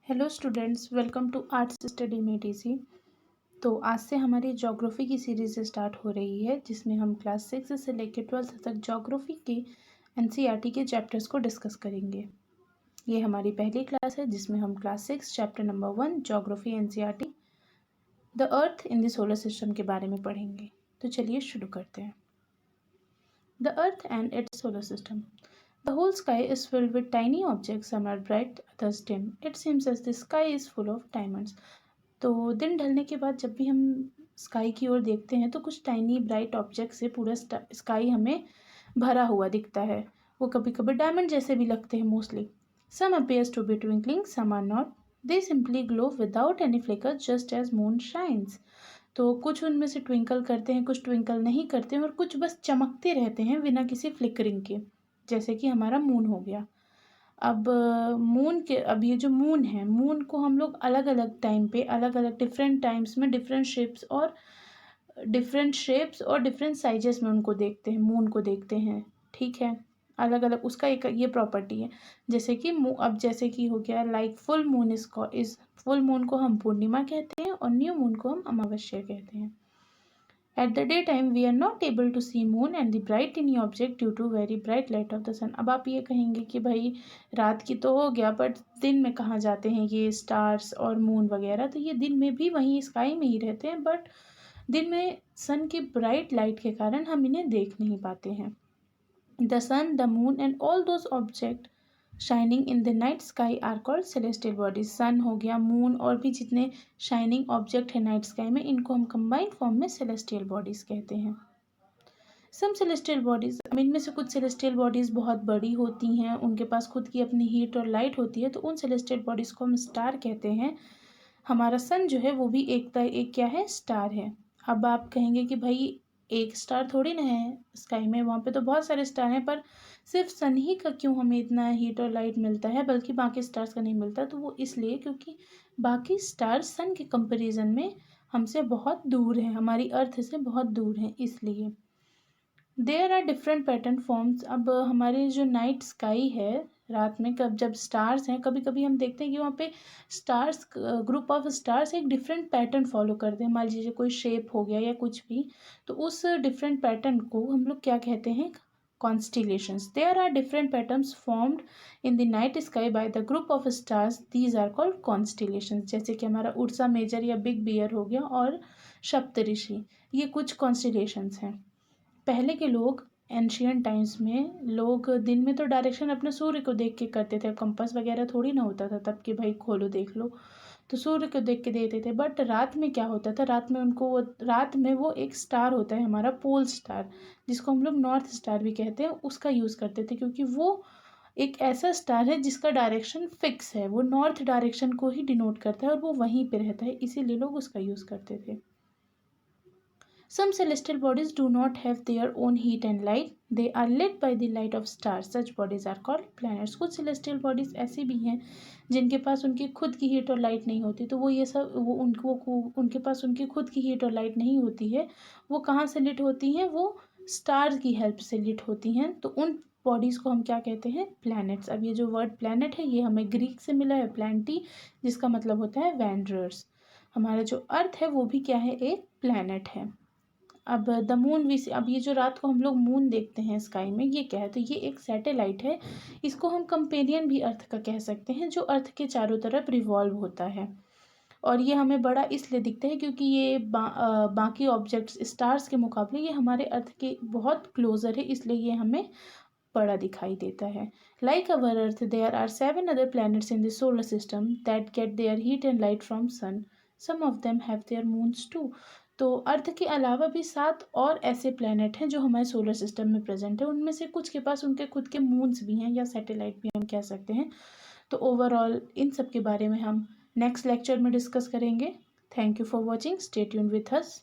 Hello students, welcome to arts study में TC. तो आज से हमारी ज्योग्राफी की सीरीज स्टार्ट हो रही है, जिसमें हम क्लास 6 से लेकर 12th तक ज्योग्राफी के एनसीईआरटी के चैप्टर्स को डिस्कस करेंगे। ये हमारी पहली क्लास है जिसमें हम class 6 chapter number 1 geography NCERT the earth in the solar system के बारे में पढ़ेंगे। तो चलिए शुरू करते हैं। The earth and it's solar system. The whole sky is filled with tiny objects. Some are bright, others dim. It seems as the sky is full of diamonds. तो दिन ढलने के बाद जब भी हम स्काई की ओर देखते हैं तो कुछ टाइनी ब्राइट ऑब्जेक्ट से पूरा स्काई हमें भरा हुआ दिखता है। वो कभी कभी डायमंड जैसे भी लगते हैं mostly. Some appears to be twinkling, some are not. They simply glow without any flicker, just as moon shines. तो कुछ उनमें से ट्विंकल करते हैं, कुछ ट्विंकल नहीं करते हैं और कुछ बस चमकते रहते हैं बिना किसी फ्लिकरिंग के, जैसे कि हमारा मून हो गया। अब ये जो मून है, मून को हम लोग अलग अलग टाइम पे अलग अलग डिफरेंट टाइम्स में डिफरेंट शेप्स और डिफरेंट साइजेस में उनको देखते हैं, मून को देखते हैं। ठीक है, अलग अलग उसका एक ये प्रॉपर्टी है। जैसे कि हो गया लाइक फुल मून को हम पूर्णिमा कहते हैं और न्यू मून को हम अमावस्या कहते हैं। At the daytime, we are not able to see moon and the bright tiny object due to very bright light of the sun. अब आप ये कहेंगे कि भाई रात की तो हो गया, बट दिन में कहाँ जाते हैं ये स्टार्स और मून वगैरह? तो ये दिन में भी वहीं स्काई में ही रहते हैं, बट दिन में सन की ब्राइट लाइट के कारण हम इन्हें देख नहीं पाते हैं। The sun, the moon and all those object shining in the night sky are called celestial bodies. Sun हो गया, मून और भी जितने शाइनिंग ऑब्जेक्ट है नाइट स्काई में, इनको हम कंबाइंड फॉर्म में सेलेस्टियल बॉडीज कहते हैं। सम सेलेस्टियल बॉडीज, अब इनमें से कुछ सेलेस्टियल बॉडीज बहुत बड़ी होती हैं, उनके पास खुद की अपनी हीट और लाइट होती है, तो उन सेलेस्टियल बॉडीज को हम स्टार कहते हैं। हमारा सन जो है वो भी एक क्या है, स्टार है। अब आप कहेंगे कि भाई एक स्टार थोड़ी ना है स्काई में, वहाँ पे तो बहुत सारे स्टार हैं, पर सिर्फ सन ही का क्यों हमें इतना हीट और लाइट मिलता है बल्कि बाकी स्टार्स का नहीं मिलता? तो वो इसलिए क्योंकि बाकी स्टार्स सन के कंपैरिजन में हमसे बहुत दूर हैं, हमारी अर्थ से बहुत दूर हैं, इसलिए। There are different pattern forms. अब हमारी जो नाइट स्काई है, रात में जब स्टार्स हैं, कभी कभी हम देखते हैं कि वहाँ पे स्टार्स, ग्रुप ऑफ स्टार्स एक डिफरेंट पैटर्न फॉलो करते हैं। मान लीजिए कोई शेप हो गया या कुछ भी, तो उस डिफरेंट पैटर्न को हम लोग क्या कहते हैं, constellations. There are different patterns formed in the night sky by the group of stars, these are called constellations. जैसे कि हमारा उर्सा मेजर या बिग बियर हो गया और सप्तऋषि, ये कुछ कॉन्स्टिलेशंस हैं। पहले के लोग, एंशियंट टाइम्स में लोग दिन में तो डायरेक्शन अपने सूर्य को देख के करते थे, कंपास वगैरह थोड़ी ना होता था तब कि भाई खोलो देख लो, तो सूर्य को देख के देते थे। बट रात में क्या होता था, रात में वो एक स्टार होता है हमारा पोल स्टार, जिसको हम लोग नॉर्थ स्टार भी कहते हैं, उसका यूज़ करते थे, क्योंकि वो एक ऐसा स्टार है जिसका डायरेक्शन फिक्स है, वो नॉर्थ डायरेक्शन को ही डिनोट करता है और वो वहीं पे रहता है, इसीलिए लोग उसका यूज़ करते थे। Some celestial bodies do not have their own heat and light. They are lit by the light of stars. Such bodies are called planets. कुछ celestial bodies ऐसी भी हैं जिनके पास उनकी खुद की हीट और लाइट नहीं होती, तो उनके पास उनकी खुद की हीट और लाइट नहीं होती है। वो कहाँ से लिट होती हैं? वो स्टार की हेल्प से लिट होती हैं। तो उन बॉडीज़ को हम क्या कहते हैं? प्लैनेट्स। अब ये जो वर्ड प्लैनेट है ये हमें ग्रीक से मिला है, प्लैंटी, जिसका मतलब होता है वैंडरर्स। हमारा जो अर्थ है वो भी क्या है? एक प्लैनेट है। अब द मून अब ये जो रात को हम लोग मून देखते हैं स्काई में, ये क्या है? तो ये एक सैटेलाइट है। इसको हम कंपेनियन भी अर्थ का कह सकते हैं, जो अर्थ के चारों तरफ रिवॉल्व होता है। और ये हमें बड़ा इसलिए दिखता है क्योंकि ये बाकी ऑब्जेक्ट्स स्टार्स के मुकाबले ये हमारे अर्थ के बहुत क्लोजर है, इसलिए ये हमें बड़ा दिखाई देता है। Like our earth, there are 7 other planets in the solar system that get their heat and light from sun. Some of them have their moons too. तो अर्थ के अलावा भी 7 और ऐसे प्लैनेट हैं जो हमारे सोलर सिस्टम में प्रेजेंट है, उनमें से कुछ के पास उनके खुद के मून्स भी हैं या सैटेलाइट भी हम कह सकते हैं। तो ओवरऑल इन सब के बारे में हम नेक्स्ट लेक्चर में डिस्कस करेंगे। Thank you for watching, stay tuned with us.